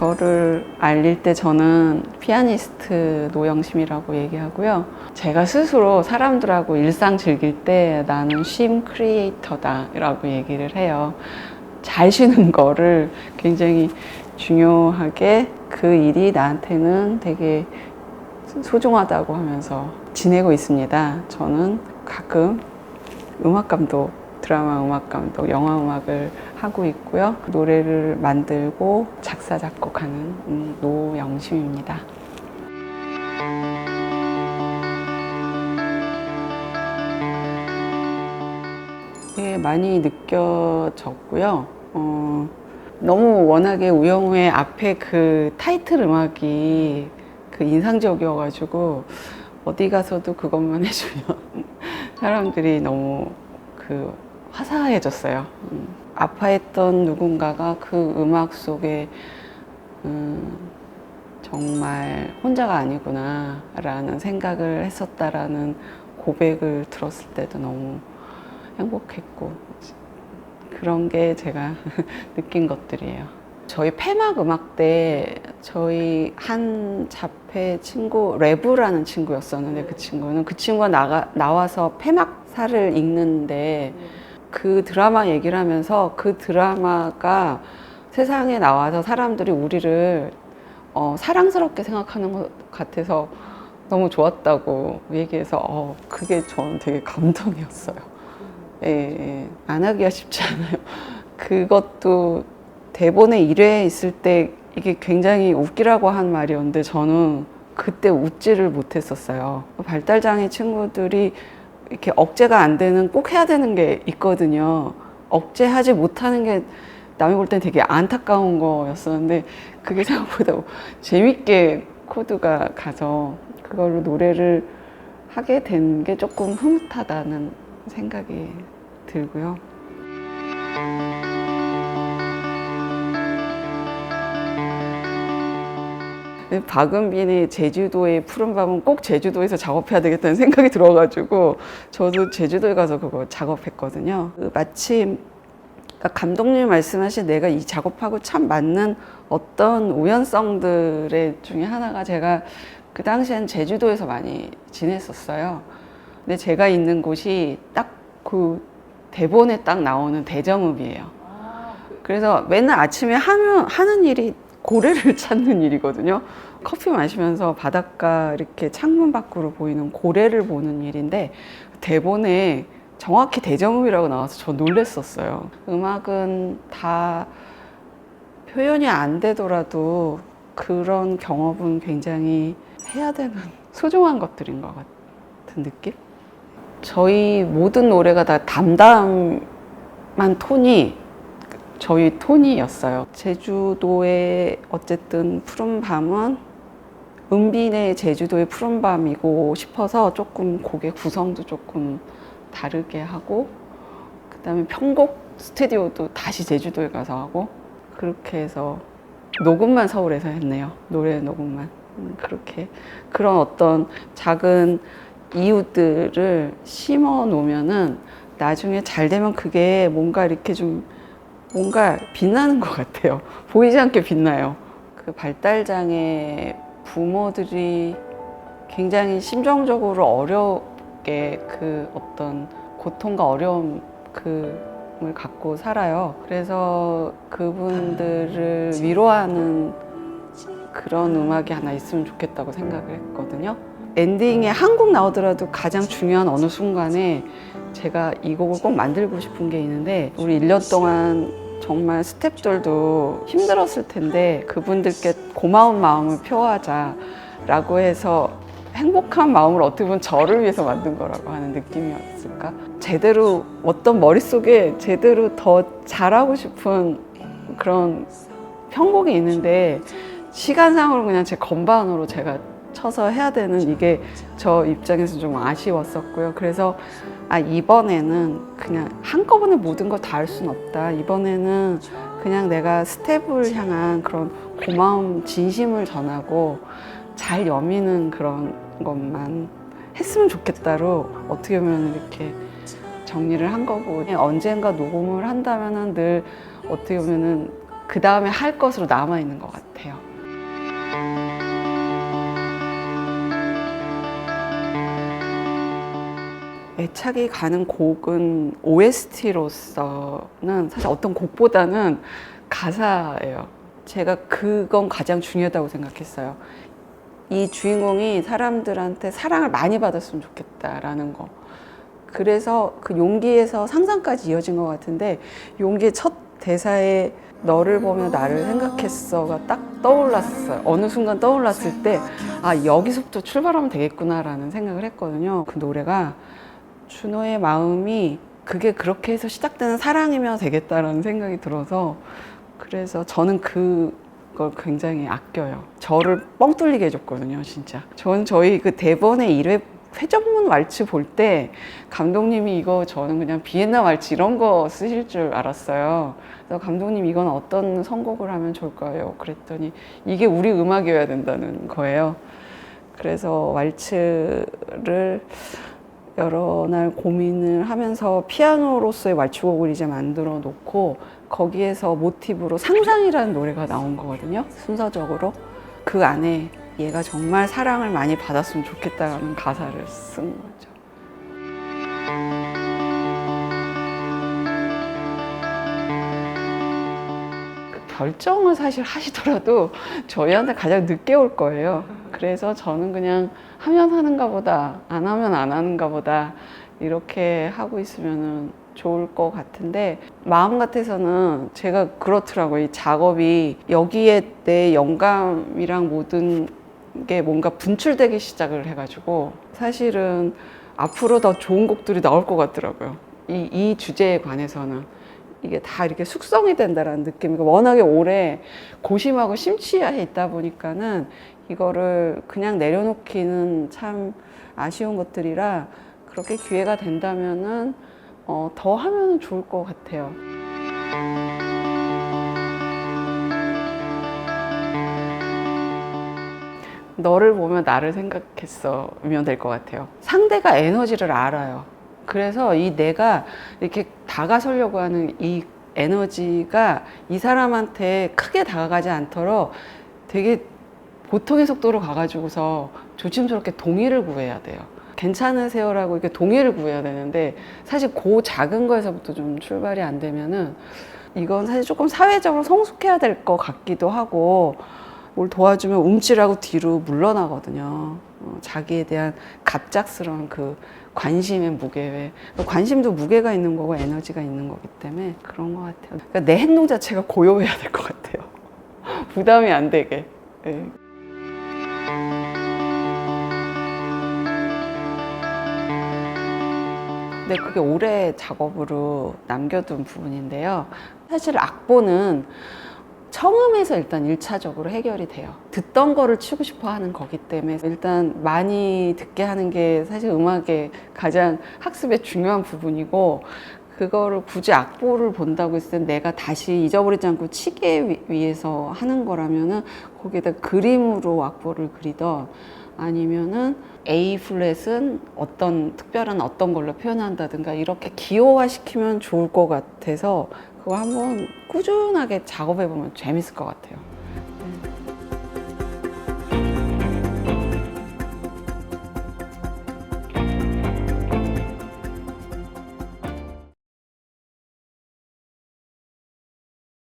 저를 알릴 때 저는 피아니스트 노영심이라고 얘기하고요. 제가 스스로 사람들하고 일상 즐길 때 나는 쉼 크리에이터다 라고 얘기를 해요. 잘 쉬는 거를 굉장히 중요하게 그 일이 나한테는 되게 소중하다고 하면서 지내고 있습니다. 저는 가끔 음악 감독, 드라마 음악 감독, 영화 음악을 하고 있고요. 노래를 만들고 작사, 작곡하는 노영심입니다. 예, 많이 느껴졌고요. 너무 워낙에 우영우의 앞에 그 타이틀 음악이 그 인상적이어가지고 어디 가서도 그것만 해주면 사람들이 너무 그 화사해졌어요. 아파했던 누군가가 그 음악 속에 정말 혼자가 아니구나 라는 생각을 했었다라는 고백을 들었을 때도 너무 행복했고 그런 게 제가 느낀 것들이에요. 저희 폐막 음악 때 저희 한 잡회 친구 레브라는 친구였었는데 그 친구가 나와서 폐막사를 읽는데 그 드라마 얘기를 하면서 그 드라마가 세상에 나와서 사람들이 우리를 사랑스럽게 생각하는 것 같아서 너무 좋았다고 얘기해서 그게 저는 되게 감동이었어요. 예, 안 하기가 쉽지 않아요. 그것도 대본에 1회에 있을 때 이게 굉장히 웃기라고 한 말이었는데 저는 그때 웃지를 못했었어요. 발달장애 친구들이 이렇게 억제가 안 되는 꼭 해야 되는 게 있거든요. 억제하지 못하는 게 남이 볼 땐 되게 안타까운 거였었는데 그게 생각보다 재밌게 코드가 가서 그걸로 노래를 하게 된 게 조금 흐뭇하다는 생각이 들고요. 박은빈의 제주도의 푸른밤은 꼭 제주도에서 작업해야 되겠다는 생각이 들어가지고 저도 제주도에 가서 그거 작업했거든요. 마침 감독님이 말씀하신 내가 이 작업하고 참 맞는 어떤 우연성들의 중에 하나가 제가 그 당시엔 제주도에서 많이 지냈었어요. 근데 제가 있는 곳이 딱 그 대본에 딱 나오는 대정읍이에요. 그래서 맨날 아침에 하는 일이 고래를 찾는 일이거든요. 커피 마시면서 바닷가 이렇게 창문 밖으로 보이는 고래를 보는 일인데 대본에 정확히 대정읍이라고 나와서 저 놀랬었어요. 음악은 다 표현이 안 되더라도 그런 경험은 굉장히 해야 되는 소중한 것들인 것 같은 느낌? 저희 모든 노래가 다 담담한 톤이 저희 톤이었어요. 제주도의 어쨌든 푸른 밤은 은빈의 제주도의 푸른 밤이고 싶어서 조금 곡의 구성도 조금 다르게 하고 그다음에 편곡 스튜디오도 다시 제주도에 가서 하고 그렇게 해서 녹음만 서울에서 했네요. 노래 녹음만. 그렇게 그런 어떤 작은 이유들을 심어 놓으면은 나중에 잘 되면 그게 뭔가 이렇게 좀 뭔가 빛나는 것 같아요. 보이지 않게 빛나요. 그 발달장애 부모들이 굉장히 심정적으로 어렵게 그 어떤 고통과 어려움을 갖고 살아요. 그래서 그분들을 위로하는 그런 음악이 하나 있으면 좋겠다고 생각을 했거든요. 엔딩에 한 곡 나오더라도 가장 중요한 어느 순간에 제가 이 곡을 꼭 만들고 싶은 게 있는데 우리 1년 동안 정말 스태프들도 힘들었을 텐데 그분들께 고마운 마음을 표하자라고 해서 행복한 마음을 어떻게 보면 저를 위해서 만든 거라고 하는 느낌이었을까? 제대로 어떤 머릿속에 제대로 더 잘하고 싶은 그런 편곡이 있는데 시간상으로 그냥 제 건반으로 제가 쳐서 해야 되는 이게 저 입장에서 좀 아쉬웠었고요. 그래서 이번에는 그냥 한꺼번에 모든 걸 다 할 수는 없다. 이번에는 그냥 내가 스텝을 향한 그런 고마움, 진심을 전하고 잘 여미는 그런 것만 했으면 좋겠다로 어떻게 보면 이렇게 정리를 한 거고 언젠가 녹음을 한다면은 늘 어떻게 보면은 그 다음에 할 것으로 남아 있는 것 같아요. 애착이 가는 곡은 OST로서는 사실 어떤 곡보다는 가사예요. 제가 그건 가장 중요하다고 생각했어요. 이 주인공이 사람들한테 사랑을 많이 받았으면 좋겠다라는 거. 그래서 그 용기에서 상상까지 이어진 것 같은데, 용기의 첫 대사에 너를 보며 나를 생각했어가 딱 떠올랐어요. 어느 순간 떠올랐을 때, 아, 여기서부터 출발하면 되겠구나라는 생각을 했거든요. 그 노래가 준호의 마음이 그게 그렇게 해서 시작되는 사랑이면 되겠다라는 생각이 들어서, 그래서 저는 그걸 굉장히 아껴요. 저를 뻥 뚫리게 해줬거든요, 진짜. 저는 저희 그 대본의 1회 회전문 왈츠 볼 때 감독님이 이거 저는 그냥 비엔나 왈츠 이런 거 쓰실 줄 알았어요. 그래서 감독님 이건 어떤 선곡을 하면 좋을까요? 그랬더니 이게 우리 음악이어야 된다는 거예요. 그래서 왈츠를 여러 날 고민을 하면서 피아노로서의 왈츠곡을 이제 만들어 놓고 거기에서 모티브로 상상이라는 노래가 나온 거거든요. 순서적으로. 그 안에 얘가 정말 사랑을 많이 받았으면 좋겠다는 가사를 쓴 거죠. 결정을 사실 하시더라도 저희한테 가장 늦게 올 거예요. 그래서 저는 그냥 하면 하는가 보다, 안 하면 안 하는가 보다 이렇게 하고 있으면 좋을 것 같은데, 마음 같아서는 제가 그렇더라고요. 이 작업이 여기에 내 영감이랑 모든 게 뭔가 분출되기 시작을 해가지고 사실은 앞으로 더 좋은 곡들이 나올 것 같더라고요. 이 주제에 관해서는 이게 다 이렇게 숙성이 된다라는 느낌이, 워낙에 오래 고심하고 심취해 있다 보니까는 이거를 그냥 내려놓기는 참 아쉬운 것들이라, 그렇게 기회가 된다면은 더 하면 좋을 것 같아요. 너를 보면 나를 생각했어면 될 것 같아요. 상대가 에너지를 알아요. 그래서 이 내가 이렇게 다가서려고 하는 이 에너지가 이 사람한테 크게 다가가지 않도록 되게 보통의 속도로 가가지고서 조심스럽게 동의를 구해야 돼요. 괜찮으세요라고 이렇게 동의를 구해야 되는데, 사실 그 작은 거에서부터 좀 출발이 안 되면은 이건 사실 조금 사회적으로 성숙해야 될 것 같기도 하고, 뭘 도와주면 움찔하고 뒤로 물러나거든요. 자기에 대한 갑작스러운 그 관심의 무게, 관심도 무게가 있는 거고 에너지가 있는 거기 때문에 그런 것 같아요. 그러니까 내 행동 자체가 고요해야 될 것 같아요. 부담이 안 되게. 네. 근데 그게 오래 작업으로 남겨둔 부분인데요. 사실 악보는 청음에서 일단 1차적으로 해결이 돼요. 듣던 거를 치고 싶어 하는 거기 때문에 일단 많이 듣게 하는 게 사실 음악의 가장 학습의 중요한 부분이고, 그거를 굳이 악보를 본다고 했을 때 내가 다시 잊어버리지 않고 치기 위해서 하는 거라면은 거기에다 그림으로 악보를 그리던, 아니면은 A 플랫은 어떤 특별한 어떤 걸로 표현한다든가 이렇게 기호화시키면 좋을 것 같아서 그거 한번 꾸준하게 작업해 보면 재밌을 것 같아요.